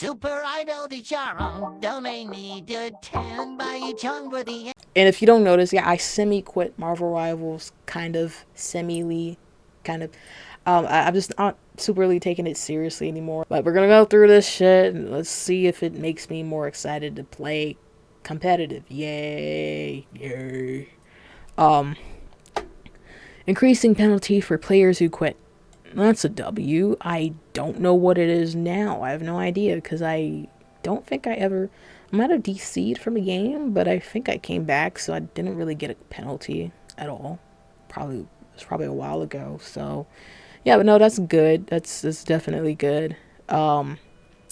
Super Idol de Charo, donate me to 10 by each for the. And if you don't notice, yeah, I semi quit Marvel Rivals, kind of semi kind of. I'm just not super really taking it seriously anymore. But we're gonna go through this shit and let's see if it makes me more excited to play competitive. Yay, yay. Um, Increasing penalty for players who quit. That's a W. I don't know what it is now. I have no idea because I don't think I ever. I might have DC'd from a game, but I think I came back, so I didn't really get a penalty at all. It's probably a while ago. So yeah, but no, that's good. That's definitely good.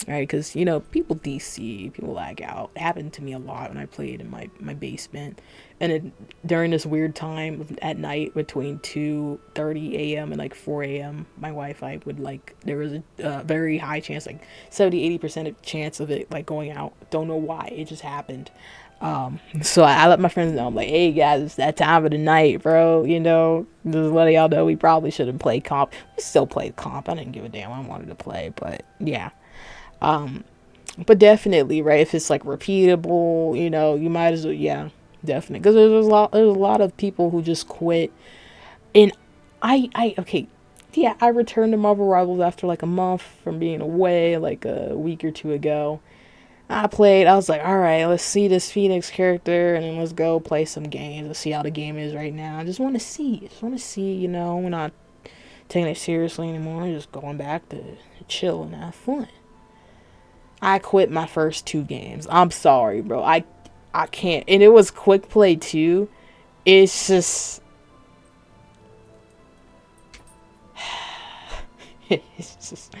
Right? Because you know, people DC, people lag out. It happened to me a lot when I played in my basement, and during this weird time at night between 2:30 a.m. and like 4 a.m. my Wi-Fi would like there was a very high chance, like 70-80% of chance of it like going out. Don't know why, it just happened. So I let my friends know. I'm like, hey guys, it's that time of the night, bro. You know, just letting y'all know we probably shouldn't play comp. We still played comp. I didn't give a damn. I wanted to play, but yeah. But definitely, right? If it's like repeatable, you know, you might as well, yeah, definitely. Because there's a lot of people who just quit. And okay, yeah, I returned to Marvel Rivals after like a month from being away, like a week or two ago. I played. I was like, all right, let's see this Phoenix character, and then let's go play some games. Let's see how the game is right now. I just want to see. I just want to see. You know, we're not taking it seriously anymore. We're just going back to chill and have fun. I quit my first two games. I'm sorry, bro. I can't. And it was quick play too. It's just it's just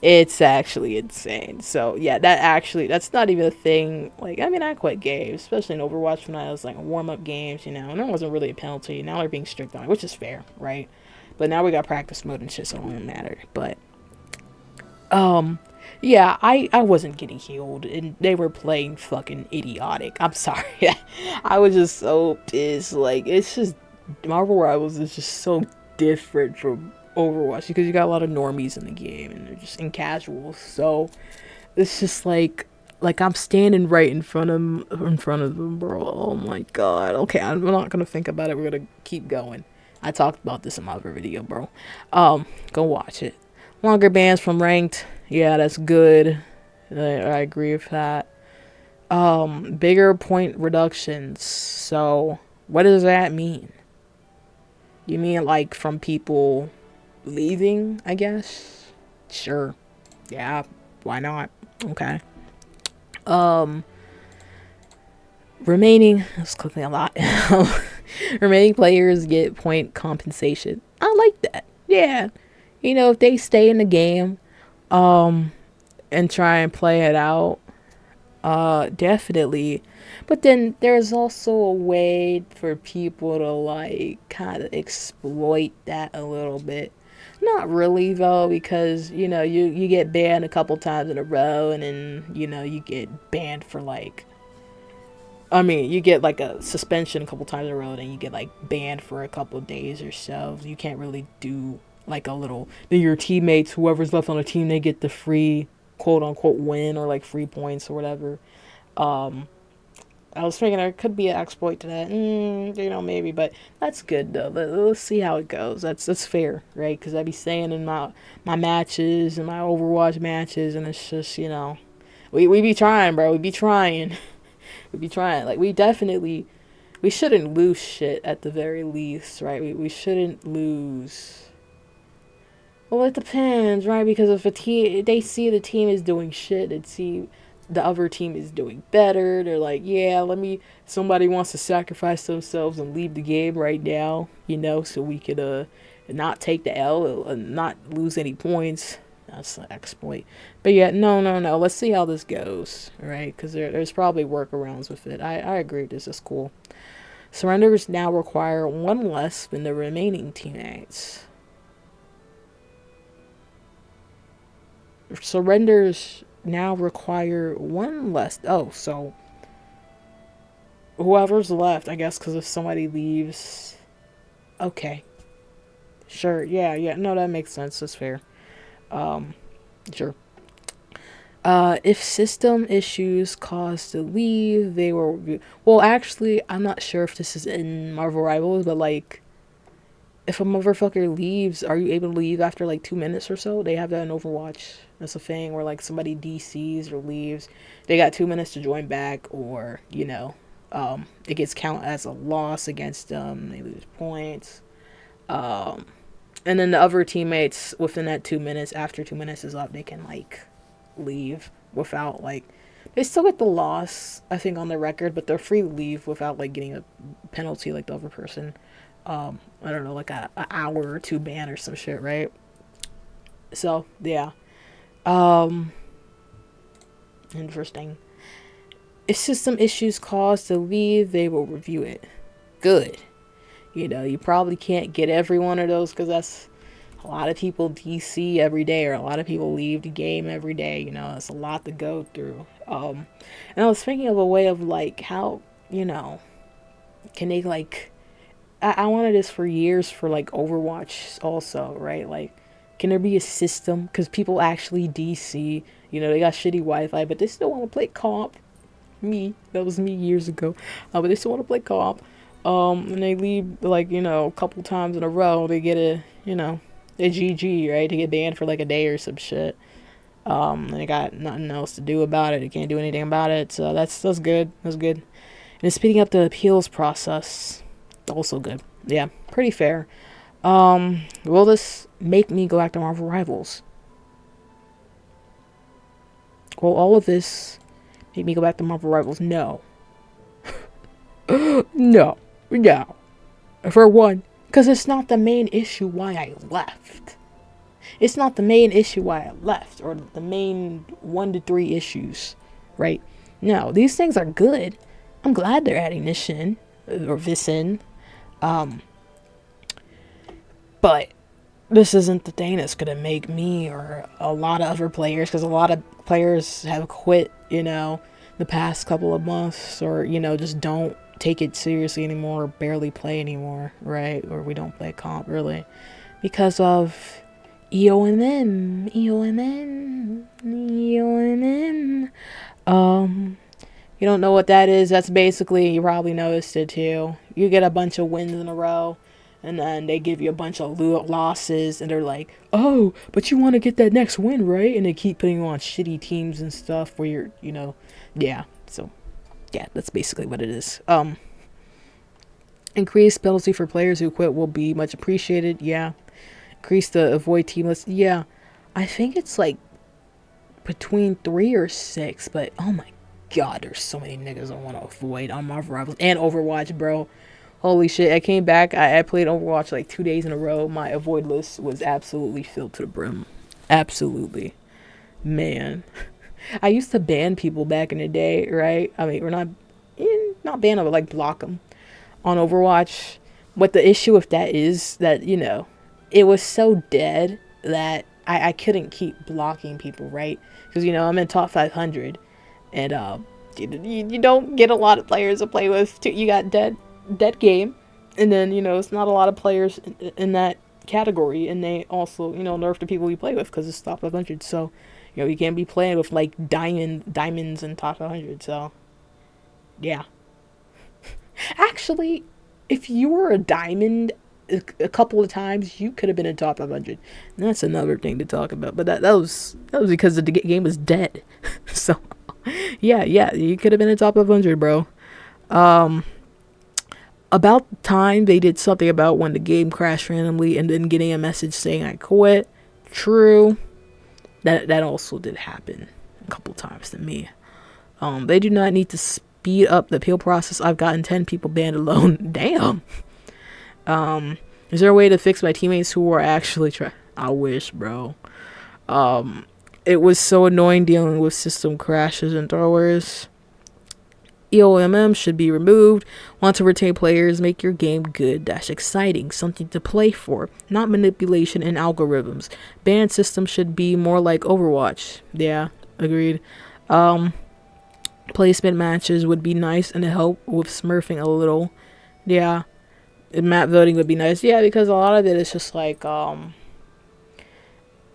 it's actually insane. So yeah, that's not even a thing. Like I mean, I quit games, especially in Overwatch when I was like warm up games, you know, and there wasn't really a penalty. Now they're being strict on it, which is fair, right? But now we got practice mode and shit, so it don't matter. But um, yeah, I wasn't getting healed, and they were playing fucking idiotic. I'm sorry. I was just so pissed. Like, it's just Marvel Rivals is just so different from Overwatch because you got a lot of normies in the game, and they're just in casuals. So it's just like I'm standing right in front of them, bro. Oh my god. Okay, I'm not gonna think about it. We're gonna keep going. I talked about this in my other video, bro. Go watch it. Longer bans from ranked. Yeah, that's good. I agree with that. Bigger point reductions. So, what does that mean? You mean like from people leaving, I guess? Sure. Yeah, why not? Okay. Um, remaining, let's clicking a lot. Remaining players get point compensation. I like that. Yeah. You know, if they stay in the game, um, and try and play it out, definitely. But then there's also a way for people to like kind of exploit that a little bit. Not really though, because you know you get banned a couple times in a row, and then you know you get banned for like. I mean, you get like a suspension a couple times in a row, and you get like banned for a couple of days or so. You can't really do like a little. Then your teammates, whoever's left on the team, they get the free quote unquote win or like free points or whatever. Um, I was thinking there could be an exploit to that. You know, maybe, but that's good though. Let's see how it goes. That's fair, right? Because I be saying in my matches and my Overwatch matches, and it's just you know, we be trying, bro. We be trying. We be trying. Like we shouldn't lose shit at the very least, right? We shouldn't lose. Well, it depends, right? Because if a team they see the team is doing shit, they see the other team is doing better. They're like, yeah, let me. Somebody wants to sacrifice themselves and leave the game right now, you know, so we could not take the L and not lose any points. That's an exploit. But yeah, no. Let's see how this goes, right? Because there's probably workarounds with it. I agree. This is cool. Surrenders now require one less than the remaining teammates. Surrenders now require one less. Oh, so whoever's left, I guess, because if somebody leaves. Okay. Sure. Yeah. No, that makes sense. That's fair. Um, sure. If system issues caused to leave, they were well. Actually, I'm not sure if this is in Marvel Rivals, but like, if a motherfucker leaves, are you able to leave after like 2 minutes or so? They have that in Overwatch. That's a thing where like somebody DCs or leaves, they got 2 minutes to join back, or it gets counted as a loss against them. They lose points. Um, and then the other teammates within that 2 minutes, after 2 minutes is up, they can like leave without like they still get the loss I think on the record, but they're free to leave without like getting a penalty like the other person. I don't know, like a hour or two ban or some shit, right? So yeah. Um, Interesting. If system issues cause to leave, they will review it. Good. You probably can't get every one of those because that's a lot of people DC every day, or a lot of people leave the game every day. It's a lot to go through. And I was thinking of a way of like how can they like I wanted this for years for like Overwatch also, right? Like, can there be a system? Because people actually DC, they got shitty Wi-Fi, but they still want to play comp. That was me years ago. But they still want to play comp. And they leave like a couple times in a row. They get a GG, right? To get banned for like a day or some shit. And they got nothing else to do about it. They can't do anything about it. So that's good. That's good. And it's speeding up the appeals process. Also good. Yeah, pretty fair. Will this make me go back to Marvel Rivals? Will all of this make me go back to Marvel Rivals? No. No. No. For one, because it's not the main issue why I left. It's not the main issue why I left, or the main 1 to 3 issues, right? No, these things are good. I'm glad they're adding this in, or this in. But this isn't the thing that's gonna make me or a lot of other players, because a lot of players have quit, the past couple of months, or, just don't take it seriously anymore, or barely play anymore, right? Or we don't play comp, really. Because of EOMM. You don't know what that is? That's basically, you probably noticed it too. You get a bunch of wins in a row, and then they give you a bunch of losses, and they're like, oh, but you want to get that next win, right? And they keep putting you on shitty teams and stuff where you're, yeah. So, yeah, that's basically what it is. Increased penalty for players who quit will be much appreciated, yeah. Increase the avoid team list, yeah. I think it's like between 3 or 6, but oh my god, there's so many niggas I want to avoid on Marvel Rivals and Overwatch, bro. Holy shit, I came back, I played Overwatch like 2 days in a row. My avoid list was absolutely filled to the brim. Absolutely. Man. I used to ban people back in the day, right? I mean, we're not ban them, but like block them on Overwatch. What the issue with that is that, it was so dead that I couldn't keep blocking people, right? Because, I'm in top 500, and you don't get a lot of players to play with. You got dead game, and then it's not a lot of players in that category, and they also nerf the people you play with because it's top 500. So you can't be playing with like diamonds in top 500. So yeah. Actually, if you were a diamond a couple of times, you could have been in top 500. And that's another thing to talk about. But that was because the game was dead. So yeah, you could have been in top 500, bro. About time they did something about when the game crashed randomly and then getting a message saying I quit. True. That also did happen a couple times to me. They do not need to speed up the appeal process. I've gotten 10 people banned alone. Damn. Is there a way to fix my teammates who are actually I wish, bro. It was so annoying dealing with system crashes and throwers. EOMM should be removed. Want to retain players, make your game good - exciting, something to play for, not manipulation and algorithms. Ban system should be more like Overwatch. Yeah, agreed. Placement matches would be nice and help with smurfing a little. Yeah. And map voting would be nice. Yeah, because a lot of it is just like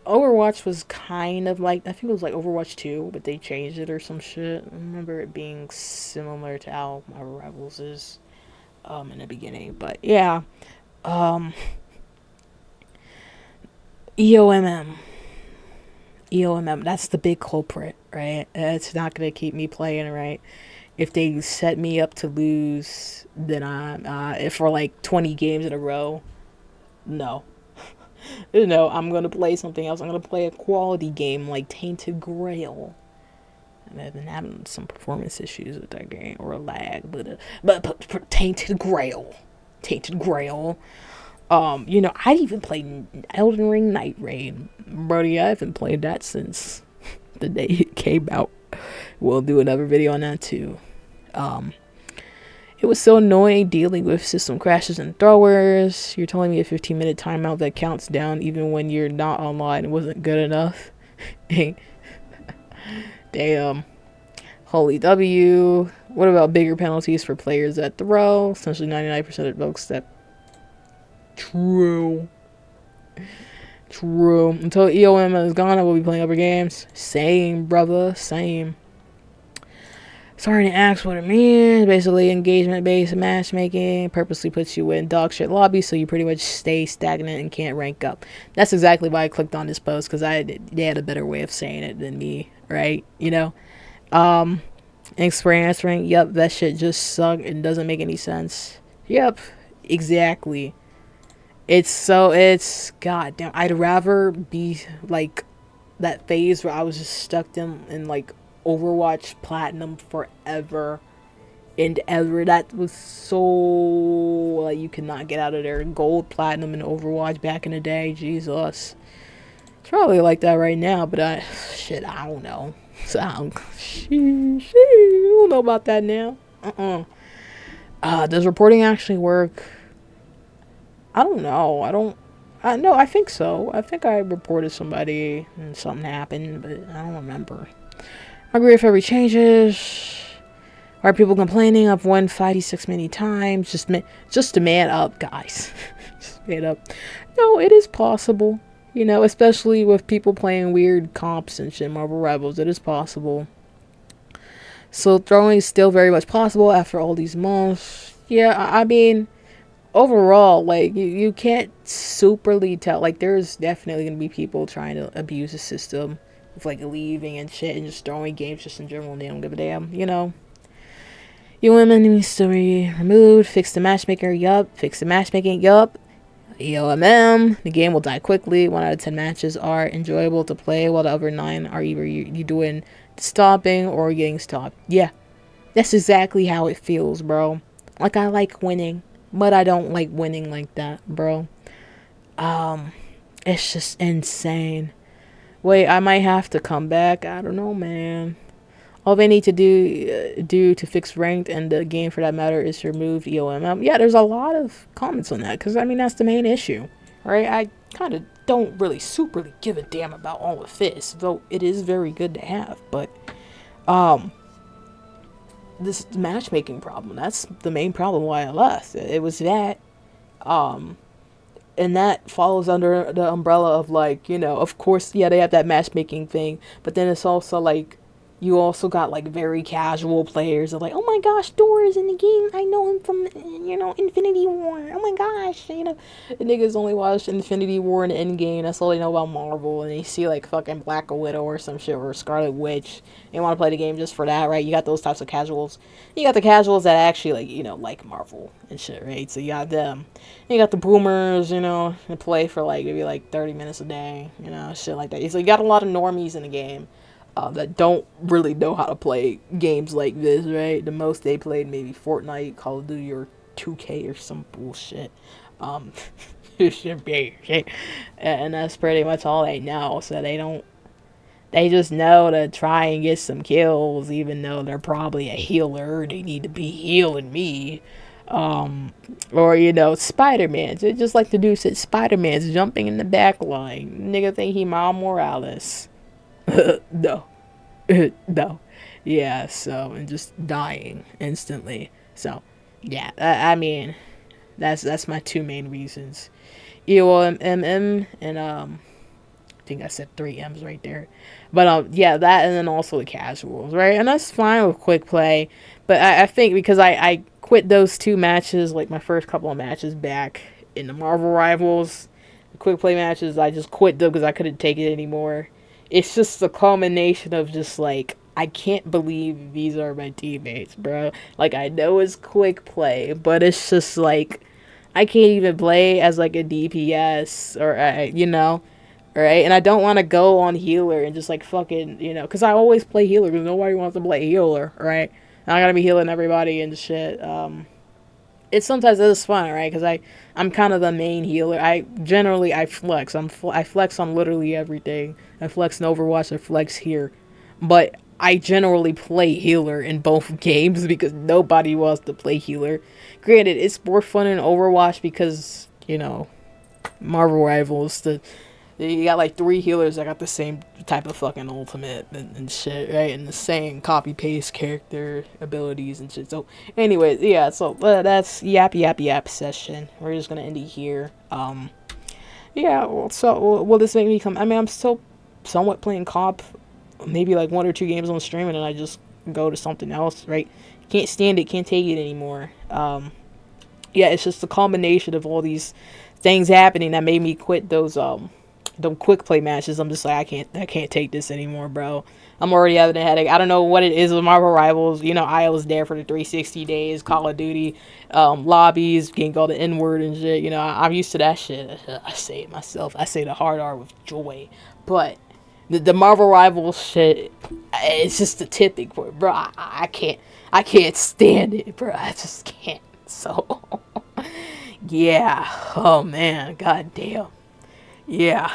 Overwatch was kind of like, I think it was like Overwatch 2, but they changed it or some shit. I remember it being similar to how Marvel Rivals is in the beginning. But yeah, um, EOMM. EOMM, that's the big culprit, right? It's not going to keep me playing, right? If they set me up to lose, then if for like 20 games in a row, no. No, I'm going to play something else. I'm going to play a quality game like Tainted Grail. And I've been having some performance issues with that game, or lag, but Tainted Grail. Tainted Grail. I'd even played Elden Ring Night Rain. Brody, I haven't played that since the day it came out. We'll do another video on that too. It was so annoying dealing with system crashes and throwers. You're telling me a 15-minute timeout that counts down even when you're not online wasn't good enough. Damn. Holy W. What about bigger penalties for players that throw? Essentially 99% of folks that... True. Until EOM is gone, I will be playing other games. Same, brother. Same. Sorry to ask what it means. Basically, engagement-based matchmaking purposely puts you in dog shit lobbies, so you pretty much stay stagnant and can't rank up. That's exactly why I clicked on this post, because they had a better way of saying it than me, right? Experience rank. Yep, that shit just sucked and doesn't make any sense. Yep, exactly. It's goddamn. I'd rather be like that phase where I was just stuck in like Overwatch Platinum forever and ever. That was so like you could not get out of there. Gold, Platinum, and Overwatch back in the day. Jesus, it's probably like that right now. But I don't know. So I don't know about that now. Does reporting actually work? I don't know. No, I think so. I think I reported somebody and something happened, but I don't remember. I agree with every changes. Why are people complaining? I've won 56 many times. Just to man up, guys. Just man up. No, it is possible. Especially with people playing weird comps and shit, Marvel Rivals, it is possible. So throwing is still very much possible after all these months. Yeah, I mean... Overall, like, you can't superly tell. Like, there's definitely going to be people trying to abuse the system with, like, leaving and shit and just throwing games just in general. They don't give a damn, You women needs to be removed. Fix the matchmaker, yup. Fix the matchmaking, yup. EOMM. The game will die quickly. 1 out of 10 matches are enjoyable to play, while the other 9 are either you doing stopping or getting stopped. Yeah, that's exactly how it feels, bro. Like, I like winning. But I don't like winning like that, bro. It's just insane. Wait, I might have to come back. I don't know, man. All they need to do to fix ranked and the game for that matter is to remove EOMM. Yeah, there's a lot of comments on that because I mean that's the main issue, right? I kind of don't really superly give a damn about all of this, though it is very good to have. But this matchmaking problem, that's the main problem why I left. It was that and that falls under the umbrella of like, of course, yeah, they have that matchmaking thing, but then it's also like you also got like very casual players that are like, oh my gosh, Thor is in the game, I know him from Infinity War, oh my gosh, the niggas only watch Infinity War and Endgame, that's all they know about Marvel, and they see like fucking Black Widow or some shit or Scarlet Witch, they want to play the game just for that, right? You got those types of casuals. You got the casuals that actually like like Marvel and shit, right? So you got them. You got the boomers, that play for like maybe like 30 minutes a day, shit like that. So you got a lot of normies in the game that don't really know how to play games like this, right? The most they played maybe Fortnite, Call of Duty, or 2K or some bullshit. And that's pretty much all they know. So they just know to try and get some kills, even though they're probably a healer. They need to be healing me. Or Spider-Man. Just like the dude said, Spider-Man's jumping in the back line. Nigga think he Miles Morales. No. No. Yeah, so, and just dying instantly. So, yeah, I mean, that's my two main reasons. EOMM and, think I said 3 M's right there. But yeah, that, and then also the casuals, right? And that's fine with quick play. But I think because I quit those 2 matches, like my first couple of matches back in the Marvel Rivals, the quick play matches, I just quit them because I couldn't take it anymore. It's just a culmination of just like, I can't believe these are my teammates, bro. Like, I know it's quick play, but it's just like, I can't even play as like a DPS or, you know, right? And I don't want to go on healer and just like fucking, you know, because I always play healer because nobody wants to play healer, right? And I gotta be healing everybody and shit. It sometimes is fun, right? Because I'm kind of the main healer. I flex. I flex on literally everything. I flex in Overwatch. I flex here, but I generally play healer in both games because nobody wants to play healer. Granted, it's more fun in Overwatch because, you know, Marvel Rivals, you got like 3 healers that got the same type of fucking ultimate and shit, right? And the same copy-paste character abilities and shit. So, anyways, yeah, so that's yap session. We're just gonna end it here. Yeah, well, so will this make me come? I mean, I'm still somewhat playing comp, maybe like 1 or 2 games on stream, and then I just go to something else, right? Can't stand it, can't take it anymore. Yeah, it's just a combination of all these things happening that made me quit those quick play matches. I'm just like, I can't take this anymore, bro. I'm already having a headache. I don't know what it is with Marvel Rivals. You know, I was there for the 360 days, Call of Duty, lobbies, getting called the N-word and shit. You know, I'm used to that shit. I say it myself. I say the hard R with joy. But the Marvel Rivals shit, it's just the tipping point, bro. I can't stand it, bro. I just can't. So, yeah. Oh, man. God damn. Yeah.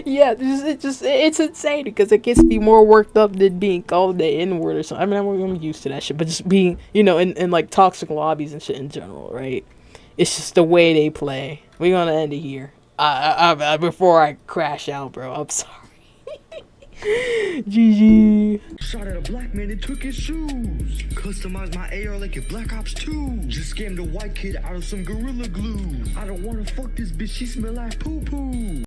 Yeah, it's insane because it gets me more worked up than being called the N-word or something. I mean, I'm used to that shit, but just being, you know, in like toxic lobbies and shit in general, right? It's just the way they play. We're gonna end it here. Before I crash out, bro. I'm sorry. GG. Shot at a black man and took his shoes. Customized my AR like a Black Ops 2. Just scammed a white kid out of some Gorilla Glue. I don't wanna fuck this bitch, she smell like poo poo.